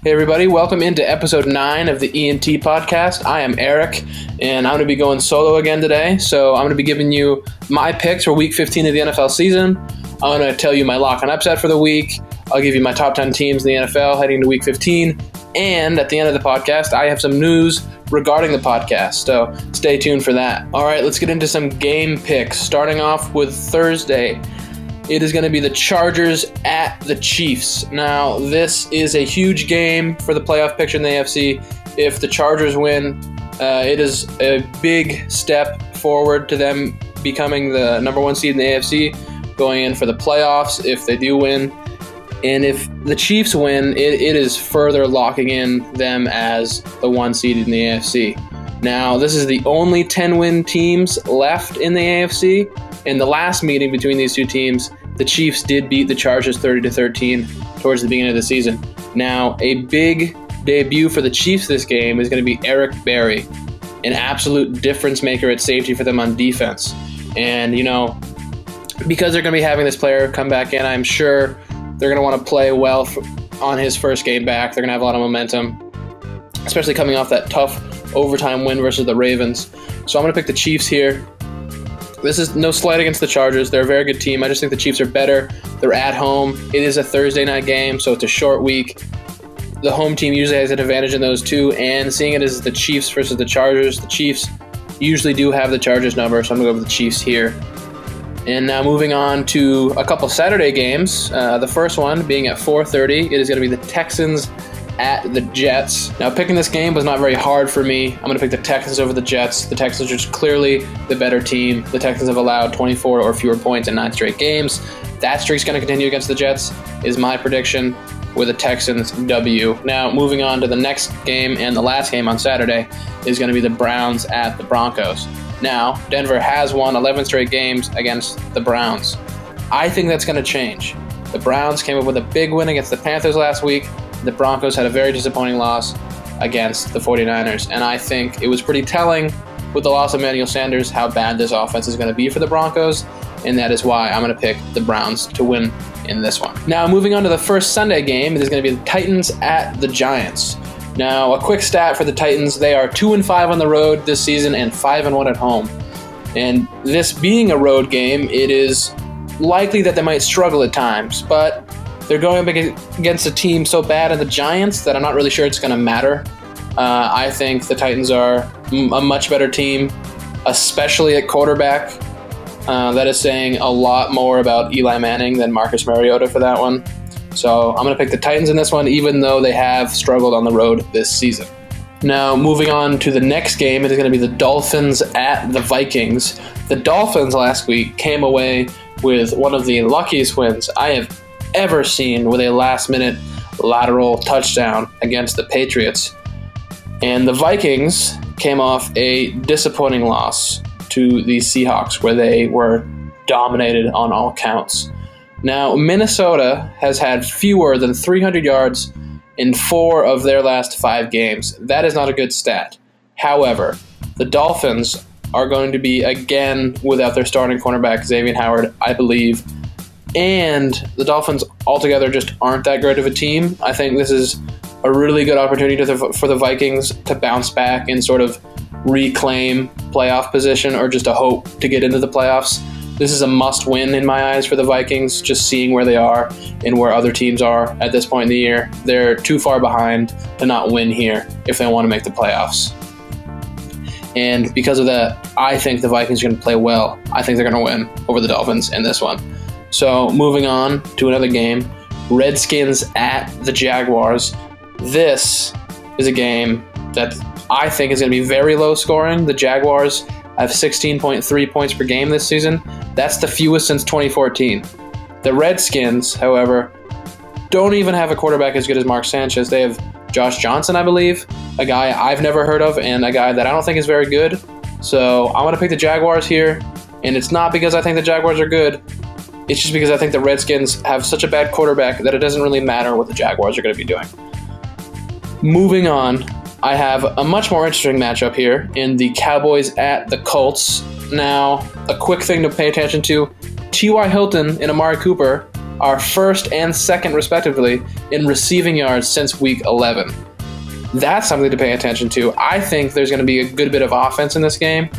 Hey everybody, welcome into episode 9 of the ENT podcast. I am Erik, and I'm going to be going solo again today. So I'm going to be giving you my picks for week 15 of the NFL season. I'm going to tell you my lock and upset for the week. I'll give you my top 10 teams in the NFL heading into week 15. And at the end of the podcast, I have some news regarding the podcast. So stay tuned for that. All right, let's get into some game picks. Starting off with Thursday. It is going to be the Chargers at the Chiefs. Now, this is a huge game for the playoff picture in the AFC. If the Chargers win, it is a big step forward to them becoming the number one seed in the AFC, going in for the playoffs if they do win. And if the Chiefs win, it is further locking in them as the one seed in the AFC. Now, this is the only 10-win teams left in the AFC. In the last meeting between these two teams, the Chiefs did beat the Chargers 30-13 towards the beginning of the season. Now, a big debut for the Chiefs this game is going to be Eric Berry, an absolute difference maker at safety for them on defense. And, because they're going to be having this player come back in, I'm sure they're going to want to play well on his first game back. They're going to have a lot of momentum, especially coming off that tough overtime win versus the Ravens. So I'm going to pick the Chiefs here. This is no slight against the Chargers. They're a very good team. I just think the Chiefs are better. They're at home. It is a Thursday night game, so it's a short week. The home team usually has an advantage in those two, and seeing it as the Chiefs versus the Chargers, the Chiefs usually do have the Chargers number, so I'm going to go with the Chiefs here. And now moving on to a couple Saturday games. The first one being at 4:30. It is going to be the Texans at the Jets. Now, picking this game was not very hard for me. I'm going to pick the Texans over the Jets. The Texans are just clearly the better team. The Texans have allowed 24 or fewer points in 9 straight games. That streak's going to continue against the Jets, is my prediction, with a Texans W. Now, moving on to the next game and the last game on Saturday is going to be the Browns at the Broncos. Now, Denver has won 11 straight games against the Browns. I think that's going to change. The Browns came up with a big win against the Panthers last week. The Broncos had a very disappointing loss against the 49ers, and I think it was pretty telling with the loss of Emmanuel Sanders how bad this offense is going to be for the Broncos, and that is why I'm going to pick the Browns to win in this one. Now, moving on to the first Sunday game, it is going to be the Titans at the Giants. Now, a quick stat for the Titans, they are 2-5 on the road this season and 5-1 at home. And this being a road game, it is likely that they might struggle at times, but they're going up against a team so bad in the Giants that I'm not really sure it's going to matter. I think the Titans are a much better team, especially at quarterback. That is saying a lot more about Eli Manning than Marcus Mariota for that one. So I'm going to pick the Titans in this one, even though they have struggled on the road this season. Now, moving on to the next game, it is going to be the Dolphins at the Vikings. The Dolphins last week came away with one of the luckiest wins I have ever seen with a last-minute lateral touchdown against the Patriots. And the Vikings came off a disappointing loss to the Seahawks, where they were dominated on all counts. Now, Minnesota has had fewer than 300 yards in 4 of their last 5 games. That is not a good stat. However, the Dolphins are going to be, again, without their starting cornerback, Xavier Howard, I believe. And the Dolphins altogether just aren't that great of a team. I think this is a really good opportunity for the Vikings to bounce back and sort of reclaim playoff position, or just a hope to get into the playoffs. This is a must-win in my eyes for the Vikings, just seeing where they are and where other teams are at this point in the year. They're too far behind to not win here if they want to make the playoffs. And because of that, I think the Vikings are going to play well. I think they're going to win over the Dolphins in this one. So moving on to another game, Redskins at the Jaguars. This is a game that I think is going to be very low scoring. The Jaguars have 16.3 points per game this season. That's the fewest since 2014. The Redskins, however, don't even have a quarterback as good as Mark Sanchez. They have Josh Johnson, I believe, a guy I've never heard of and a guy that I don't think is very good. So I'm going to pick the Jaguars here, and it's not because I think the Jaguars are good. It's just because I think the Redskins have such a bad quarterback that it doesn't really matter what the Jaguars are going to be doing. Moving on, I have a much more interesting matchup here in the Cowboys at the Colts. Now, a quick thing to pay attention to, T.Y. Hilton and Amari Cooper are first and second, respectively, in receiving yards since Week 11. That's something to pay attention to. I think there's going to be a good bit of offense in this game.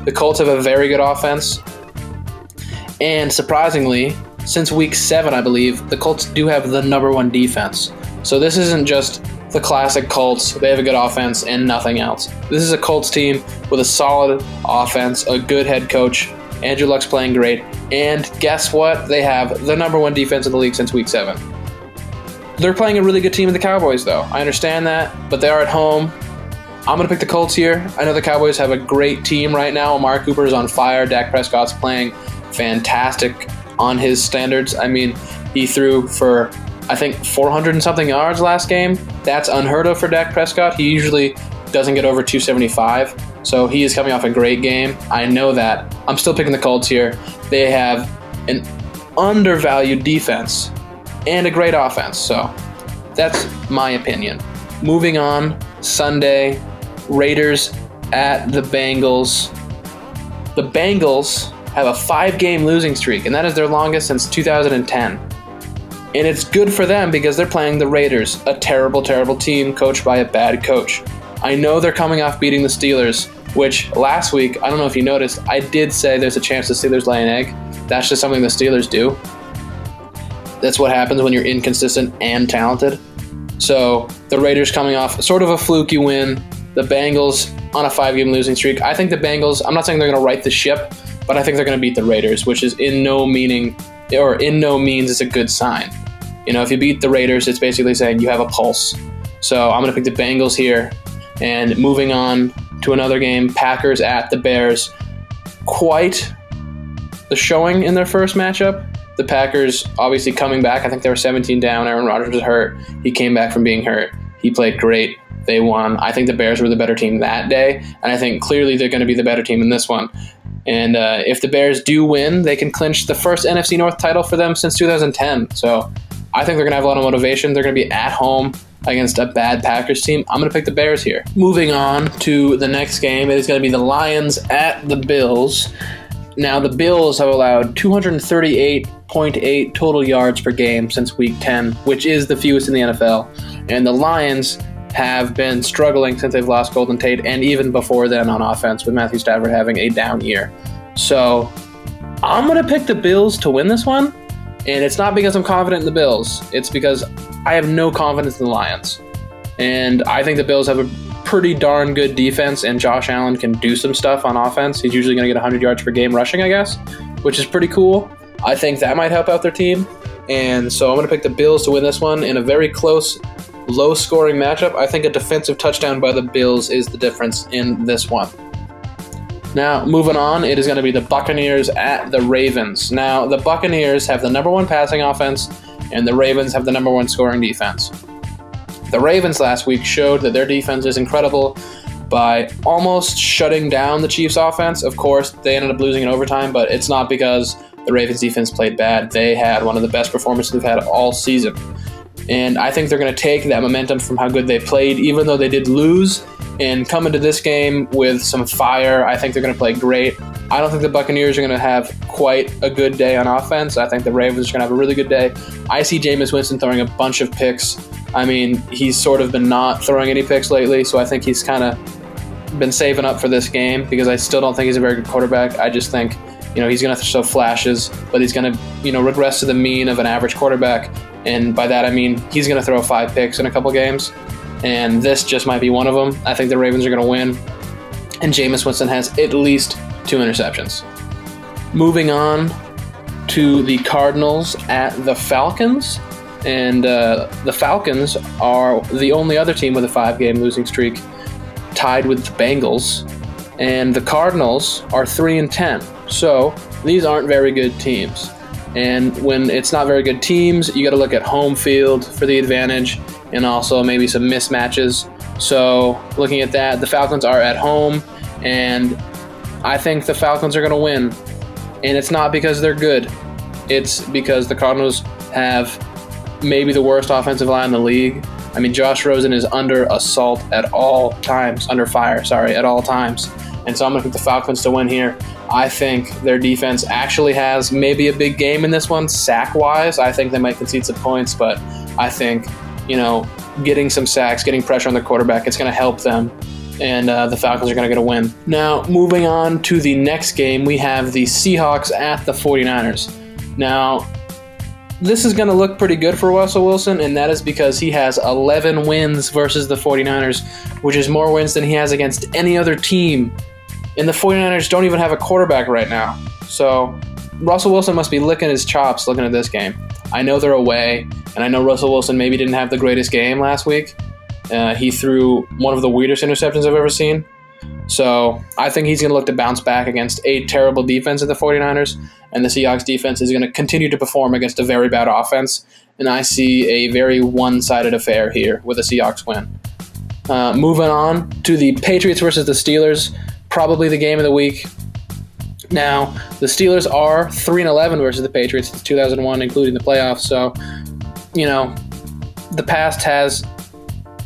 The Colts have a very good offense. And surprisingly, since Week 7, I believe, the Colts do have the number one defense. So this isn't just the classic Colts. They have a good offense and nothing else. This is a Colts team with a solid offense, a good head coach. Andrew Luck's playing great. And guess what? They have the number one defense in the league since Week 7. They're playing a really good team in the Cowboys, though. I understand that, but they are at home. I'm going to pick the Colts here. I know the Cowboys have a great team right now. Amari Cooper is on fire. Dak Prescott's playing fantastic on his standards. I mean, he threw for, I think, 400 and something yards last game. That's unheard of for Dak Prescott. He usually doesn't get over 275, so he is coming off a great game. I know that. I'm still picking the Colts here. They have an undervalued defense and a great offense, so that's my opinion. Moving on, Sunday, Raiders at the Bengals. The Bengals have a 5-game losing streak, and that is their longest since 2010. And it's good for them because they're playing the Raiders, a terrible, terrible team coached by a bad coach. I know they're coming off beating the Steelers, which last week, I don't know if you noticed, I did say there's a chance the Steelers lay an egg. That's just something the Steelers do. That's what happens when you're inconsistent and talented. So the Raiders coming off sort of a fluky win. The Bengals on a 5-game losing streak. I think the Bengals, I'm not saying they're going to right the ship, but I think they're going to beat the Raiders, which is in no means is a good sign. You know, if you beat the Raiders, it's basically saying you have a pulse. So I'm going to pick the Bengals here. And moving on to another game, Packers at the Bears. Quite the showing in their first matchup. The Packers obviously coming back. I think they were 17 down. Aaron Rodgers was hurt. He came back from being hurt. He played great. They won. I think the Bears were the better team that day, and I think clearly they're going to be the better team in this one. And if the Bears do win, they can clinch the first NFC North title for them since 2010. So I think they're going to have a lot of motivation. They're going to be at home against a bad Packers team. I'm going to pick the Bears here. Moving on to the next game, it is going to be the Lions at the Bills. Now, the Bills have allowed 238.8 total yards per game since Week 10, which is the fewest in the NFL. And the Lions have been struggling since they've lost Golden Tate, and even before then on offense, with Matthew Stafford having a down year. So I'm going to pick the Bills to win this one, and it's not because I'm confident in the Bills. It's because I have no confidence in the Lions. And I think the Bills have a pretty darn good defense, and Josh Allen can do some stuff on offense. He's usually going to get 100 yards per game rushing, I guess, which is pretty cool. I think that might help out their team. And so I'm going to pick the Bills to win this one in a very close, low-scoring matchup. I think a defensive touchdown by the Bills is the difference in this one. Now, moving on, it is going to be the Buccaneers at the Ravens. Now, the Buccaneers have the number one passing offense, and the Ravens have the number one scoring defense. The Ravens last week showed that their defense is incredible by almost shutting down the Chiefs' offense. Of course, they ended up losing in overtime, but it's not because the Ravens' defense played bad. They had one of the best performances they've had all season. And I think they're going to take that momentum from how good they played, even though they did lose, and come into this game with some fire. I think they're going to play great. I don't think the Buccaneers are going to have quite a good day on offense. I think the Ravens are going to have a really good day. I see Jameis Winston throwing a bunch of picks. I mean, he's sort of been not throwing any picks lately, so I think he's kind of been saving up for this game because I still don't think he's a very good quarterback. I just think, he's going to show flashes, but he's going to, regress to the mean of an average quarterback. And by that, I mean he's going to throw 5 picks in a couple games, and this just might be one of them. I think the Ravens are going to win, and Jameis Winston has at least 2 interceptions. Moving on to the Cardinals at the Falcons. And the Falcons are the only other team with a 5-game losing streak, tied with the Bengals. And the Cardinals are 3-10. So these aren't very good teams. And when it's not very good teams, you got to look at home field for the advantage and also maybe some mismatches. So looking at that, the Falcons are at home, and I think the Falcons are going to win. And it's not because they're good. It's because the Cardinals have maybe the worst offensive line in the league. I mean, Josh Rosen is under assault at all times, under fire, at all times. and so I'm going to pick the Falcons to win here. I think their defense actually has maybe a big game in this one, sack-wise. I think they might concede some points, but I think, getting some sacks, getting pressure on their quarterback, it's going to help them, and the Falcons are going to get a win. Now, moving on to the next game, we have the Seahawks at the 49ers. Now, this is going to look pretty good for Russell Wilson, and that is because he has 11 wins versus the 49ers, which is more wins than he has against any other team. And the 49ers don't even have a quarterback right now. So Russell Wilson must be licking his chops looking at this game. I know they're away, and I know Russell Wilson maybe didn't have the greatest game last week. He threw one of the weirdest interceptions I've ever seen. So I think he's going to look to bounce back against a terrible defense of the 49ers, and the Seahawks defense is going to continue to perform against a very bad offense, and I see a very one-sided affair here with a Seahawks win. Moving on to the Patriots versus the Steelers, probably the game of the week. Now, the Steelers are 3-11 versus the Patriots since 2001, including the playoffs, so, the past has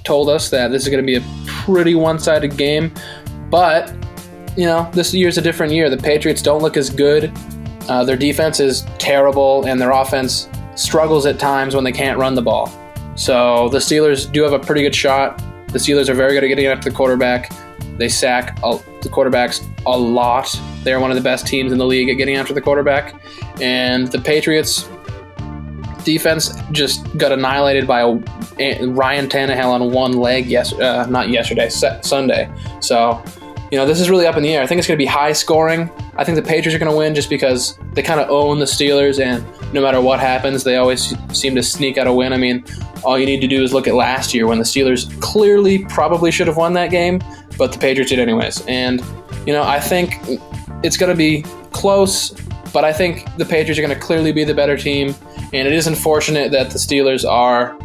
told us that this is going to be a pretty one-sided game, but, this year's a different year. The Patriots don't look as good. Their defense is terrible, and their offense struggles at times when they can't run the ball. So the Steelers do have a pretty good shot. The Steelers are very good at getting after the quarterback. They sack the quarterbacks a lot. They're one of the best teams in the league at getting after the quarterback. And the Patriots defense just got annihilated by Ryan Tannehill on one leg Sunday. So, this is really up in the air. I think it's going to be high scoring. I think the Patriots are going to win just because they kind of own the Steelers, and no matter what happens, they always seem to sneak out a win. I mean, all you need to do is look at last year when the Steelers clearly probably should have won that game, but the Patriots did anyways. And, I think it's going to be close, but I think the Patriots are going to clearly be the better team, and it is unfortunate that the Steelers are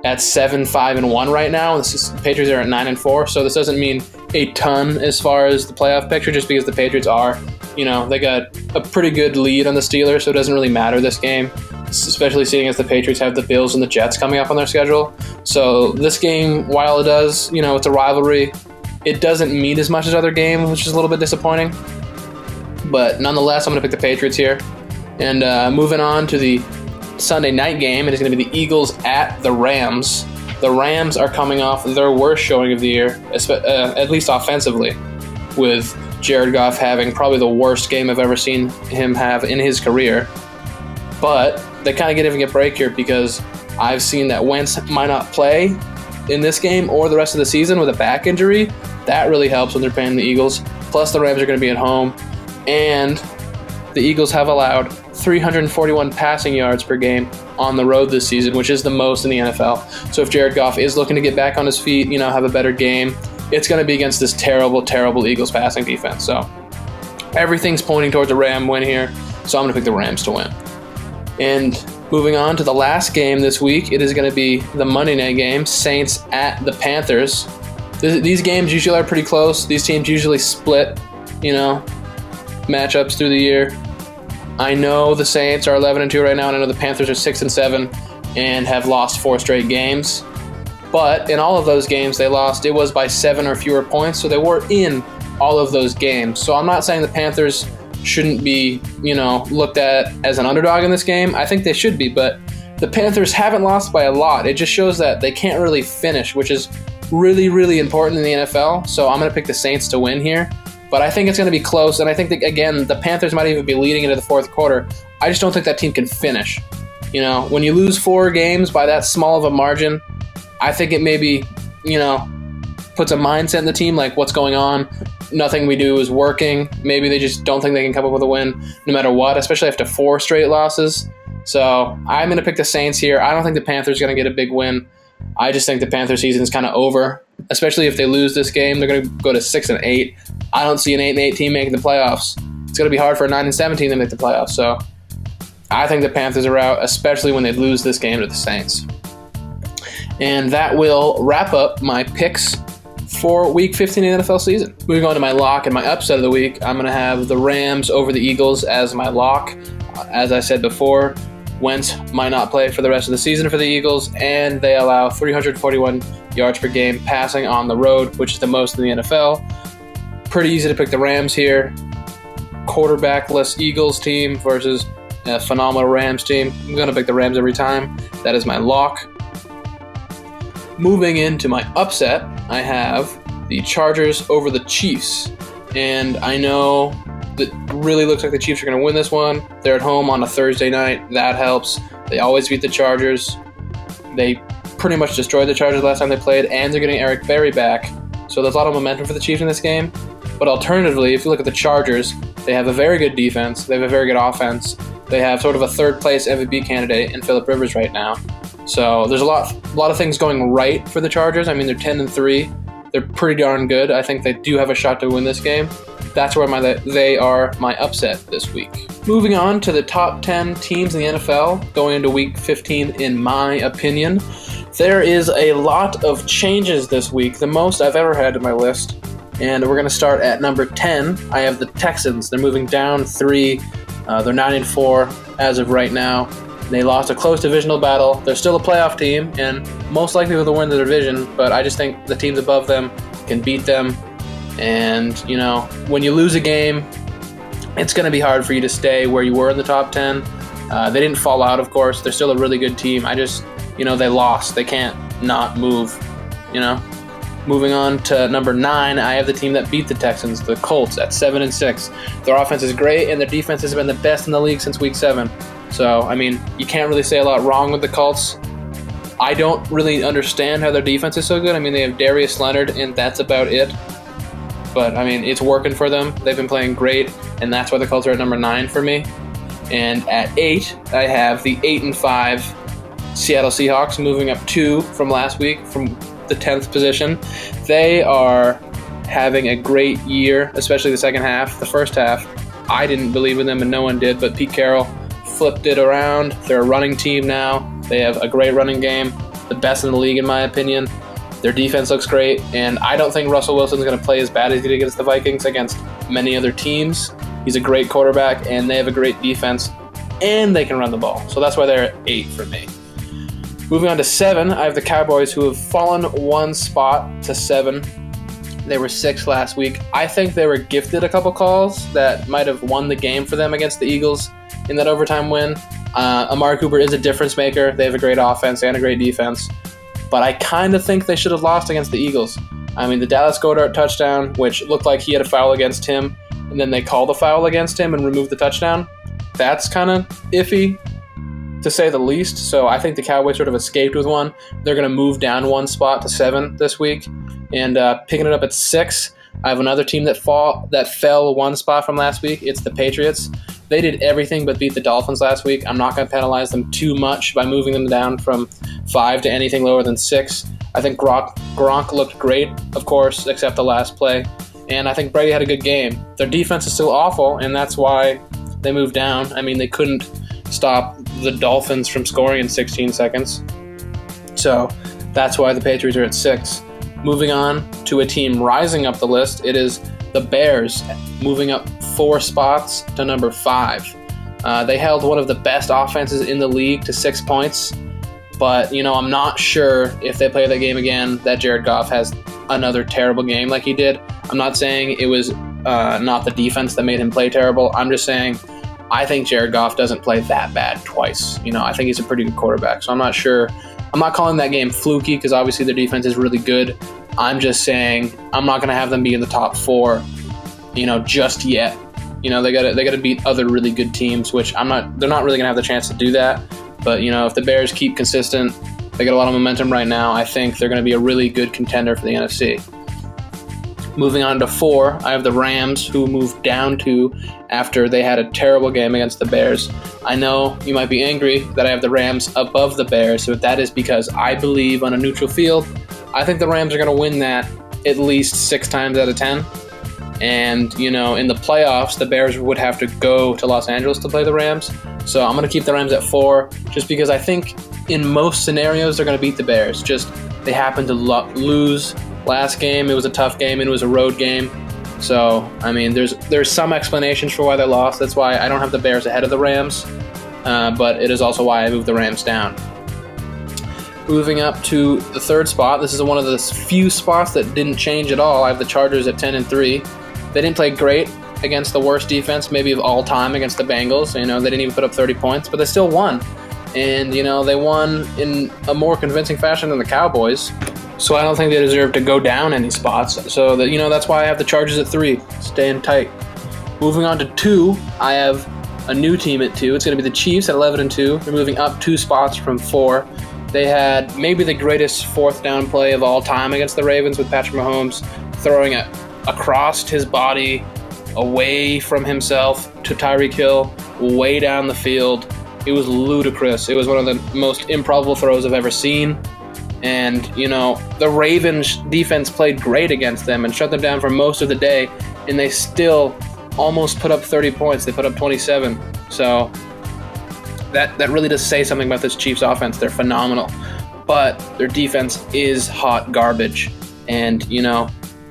at 7-5-1 right now. The Patriots are at 9-4, so this doesn't mean a ton as far as the playoff picture, just because the Patriots are, they got a pretty good lead on the Steelers, so it doesn't really matter this game, especially seeing as the Patriots have the Bills and the Jets coming up on their schedule. So this game, while it does, it's a rivalry, it doesn't mean as much as other games, which is a little bit disappointing. But nonetheless, I'm going to pick the Patriots here. And moving on to the Sunday night game, it is going to be the Eagles at the Rams. The Rams are coming off their worst showing of the year, at least offensively, with Jared Goff having probably the worst game I've ever seen him have in his career. But they kind of get a break here because I've seen that Wentz might not play in this game or the rest of the season with a back injury. That really helps when they're playing the Eagles. Plus, the Rams are going to be at home, and the Eagles have allowed 341 passing yards per game on the road this season, which is the most in the NFL. So if Jared Goff is looking to get back on his feet, have a better game, it's going to be against this terrible, terrible Eagles passing defense. So everything's pointing towards a Ram win here, so I'm going to pick the Rams to win. And moving on to the last game this week, it is going to be the Monday night game, Saints at the Panthers. These games usually are pretty close. These teams usually split, matchups through the year. I know the Saints are 11-2 right now, and I know the Panthers are 6-7 and have lost 4 straight games. But in all of those games they lost, it was by 7 or fewer points, so they were in all of those games. So I'm not saying the Panthers shouldn't be, looked at as an underdog in this game. I think they should be, but the Panthers haven't lost by a lot. It just shows that they can't really finish, which is really, really important in the NFL. So I'm going to pick the Saints to win here. But I think it's going to be close, and I think that, again, the Panthers might even be leading into the fourth quarter. I just don't think that team can finish. When you lose 4 games by that small of a margin, I think it maybe, puts a mindset in the team like, what's going on? Nothing we do is working. Maybe they just don't think they can come up with a win no matter what, especially after 4 straight losses. So I'm going to pick the Saints here. I don't think the Panthers are going to get a big win. I just think the Panthers season is kind of over, especially if they lose this game. They're going to go to 6-8. I don't see an 8-8 team making the playoffs. It's going to be hard for a 9-7 team to make the playoffs. So I think the Panthers are out, especially when they lose this game to the Saints. And that will wrap up my picks for Week 15 of the NFL season. Moving on to my lock and my upset of the week, I'm going to have the Rams over the Eagles as my lock. As I said before, Wentz might not play for the rest of the season for the Eagles, and they allow 341 yards per game passing on the road, which is the most in the NFL. pretty easy to pick the Rams here. Quarterback-less Eagles team versus a phenomenal Rams team. I'm going to pick the Rams every time. That is my lock. Moving into my upset, I have the Chargers over the Chiefs. And I know that really looks like the Chiefs are going to win this one. They're at home on a Thursday night. That helps. They always beat the Chargers. They pretty much destroyed the Chargers last time they played, and they're getting Eric Berry back. So there's a lot of momentum for the Chiefs in this game. But alternatively, if you look at the Chargers, they have a very good defense. They have a very good offense. They have sort of a third-place MVP candidate in Phillip Rivers right now. So there's a lot of things going right for the Chargers. I mean, they're 10-3. They're pretty darn good. I think they do have a shot to win this game. That's where they are my upset this week. Moving on to the top 10 teams in the NFL going into Week 15, in my opinion. There is a lot of changes this week, the most I've ever had in my list. And we're going to start at number 10. I have the Texans. They're moving down 3. They're 9-4 as of right now. They lost a close divisional battle. They're still a playoff team, and most likely will win the division, but I just think the teams above them can beat them. And, when you lose a game, it's going to be hard for you to stay where you were in the top 10. They didn't fall out, of course. They're still a really good team. They lost. They can't not move, Moving on to number 9, I have the team that beat the Texans, the Colts, at 7-6. Their offense is great, and their defense has been the best in the league since Week 7. So, you can't really say a lot wrong with the Colts. I don't really understand how their defense is so good. They have Darius Leonard, and that's about it. But, it's working for them. They've been playing great, and that's why the Colts are at number 9 for me. And at 8, I have the 8-5 Seattle Seahawks, moving up 2 from last week, from the 10th position. They are having a great year, especially the second half. The first half, I didn't believe in them, and no one did, but Pete Carroll flipped it around. They're a running team now. They have a great running game, the best in the league in my opinion. Their defense looks great, and I don't think Russell Wilson's going to play as bad as he did against the Vikings, against many other teams. He's a great quarterback, and they have a great defense, and they can run the ball. So that's why they're at 8 for me. Moving on to 7, I have the Cowboys, who have fallen 1 spot to 7. They were 6 last week. I think they were gifted a couple calls that might have won the game for them against the Eagles in that overtime win. Amari Cooper is a difference maker. They have a great offense and a great defense. But I kind of think they should have lost against the Eagles. The Dallas Goedert touchdown, which looked like he had a foul against him, and then they called a foul against him and removed the touchdown. That's kind of iffy, to say the least. So I think the Cowboys sort of escaped with one. They're going to move down 1 spot to 7 this week. And picking it up at 6, I have another team that fell 1 spot from last week. It's the Patriots. They did everything but beat the Dolphins last week. I'm not going to penalize them too much by moving them down from 5 to anything lower than 6. I think Gronk looked great, of course, except the last play. And I think Brady had a good game. Their defense is still awful, and that's why they moved down. They couldn't stop the Dolphins from scoring in 16 seconds. So that's why the Patriots are at 6. Moving on to a team rising up the list, it is the Bears, moving up 4 spots to number 5. They held one of the best offenses in the league to 6 points, but I'm not sure if they play that game again that Jared Goff has another terrible game like he did. I'm not saying it was not the defense that made him play terrible. I'm just saying I think Jared Goff doesn't play that bad twice. I think he's a pretty good quarterback, so I'm not sure. I'm not calling that game fluky because obviously their defense is really good. I'm just saying I'm not going to have them be in the top 4, just yet. They got to beat other really good teams, which they're not really going to have the chance to do that. But, if the Bears keep consistent, they got a lot of momentum right now. I think they're going to be a really good contender for the NFC. Moving on to 4, I have the Rams, who moved down 2 after they had a terrible game against the Bears. I know you might be angry that I have the Rams above the Bears, but that is because I believe on a neutral field, I think the Rams are going to win that at least 6 times out of 10. And, in the playoffs, the Bears would have to go to Los Angeles to play the Rams. So I'm going to keep the Rams at 4 just because I think in most scenarios they're going to beat the Bears. Just they happen to lose. Last game, it was a tough game, and it was a road game. So, there's some explanations for why they lost. That's why I don't have the Bears ahead of the Rams. But it is also why I moved the Rams down. Moving up to the 3rd spot, this is one of the few spots that didn't change at all. I have the Chargers at 10-3. They didn't play great against the worst defense maybe of all time against the Bengals. They didn't even put up 30 points, but they still won. And, they won in a more convincing fashion than the Cowboys. So I don't think they deserve to go down any spots. So that's why I have the Chargers at 3, staying tight. Moving on to 2, I have a new team at 2. It's going to be the Chiefs at 11-2. They're moving up 2 spots from 4. They had maybe the greatest fourth down play of all time against the Ravens with Patrick Mahomes throwing it across his body, away from himself to Tyreek Hill, way down the field. It was ludicrous. It was one of the most improbable throws I've ever seen. And, the Ravens defense played great against them and shut them down for most of the day, and they still almost put up 30 points. They put up 27. So that really does say something about this Chiefs offense. They're phenomenal. But their defense is hot garbage. And,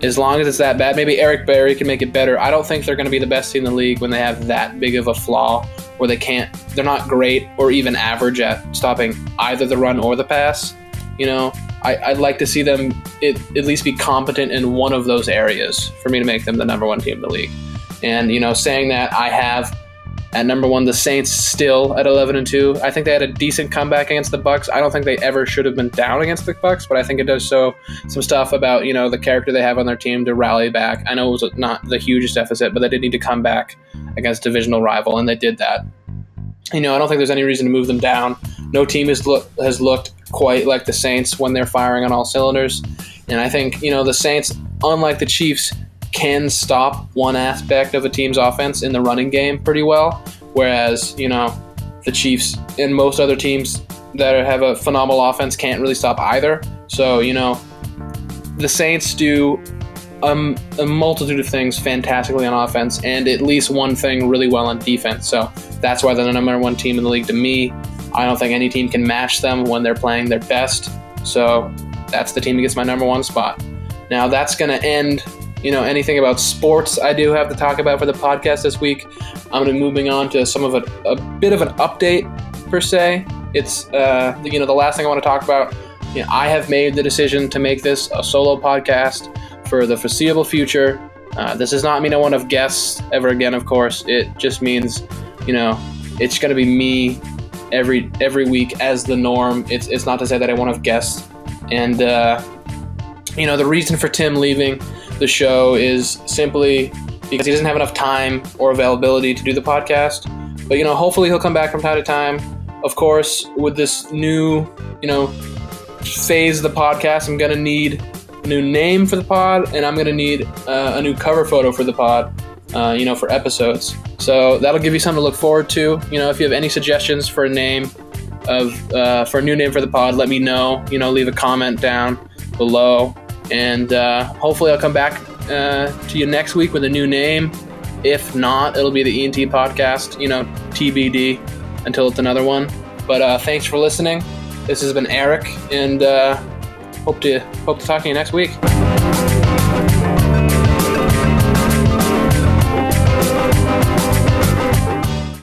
as long as it's that bad, maybe Eric Berry can make it better. I don't think they're going to be the best team in the league when they have that big of a flaw where they're not great or even average at stopping either the run or the pass. I'd like to see them at least be competent in one of those areas for me to make them the number 1 team in the league. And, saying that, I have at number 1 the Saints still at 11-2. I think they had a decent comeback against the Bucs. I don't think they ever should have been down against the Bucs, but I think it does show some stuff about, the character they have on their team to rally back. I know it was not the hugest deficit, but they did need to come back against a divisional rival, and they did that. I don't think there's any reason to move them down. No team has looked quite like the Saints when they're firing on all cylinders. And I think, the Saints, unlike the Chiefs, can stop one aspect of a team's offense in the running game pretty well. Whereas, the Chiefs and most other teams that have a phenomenal offense can't really stop either. So, the Saints do a multitude of things fantastically on offense and at least one thing really well on defense. So that's why they're the number 1 team in the league to me. I don't think any team can match them when they're playing their best. So that's the team that gets my number 1 spot. Now that's going to end, anything about sports I do have to talk about for the podcast this week. I'm going to be moving on to some of a bit of an update per se. It's, the last thing I want to talk about. I have made the decision to make this a solo podcast for the foreseeable future. This does not mean I won't have guests ever again, of course. It just means, it's going to be me every week as the norm. It's not to say that I won't have guests. And, the reason for Tim leaving the show is simply because he doesn't have enough time or availability to do the podcast. But, hopefully he'll come back from time to time. Of course, with this new, phase of the podcast, I'm going to need a new name for the pod, and I'm going to need a new cover photo for the pod, for episodes. So that'll give you something to look forward to. If you have any suggestions for a name for a new name for the pod, let me know. Leave a comment down below, and hopefully I'll come back to you next week with a new name. If not, it'll be the ENT podcast, TBD until it's another one. But thanks for listening. This has been Eric, and hope to talk to you next week.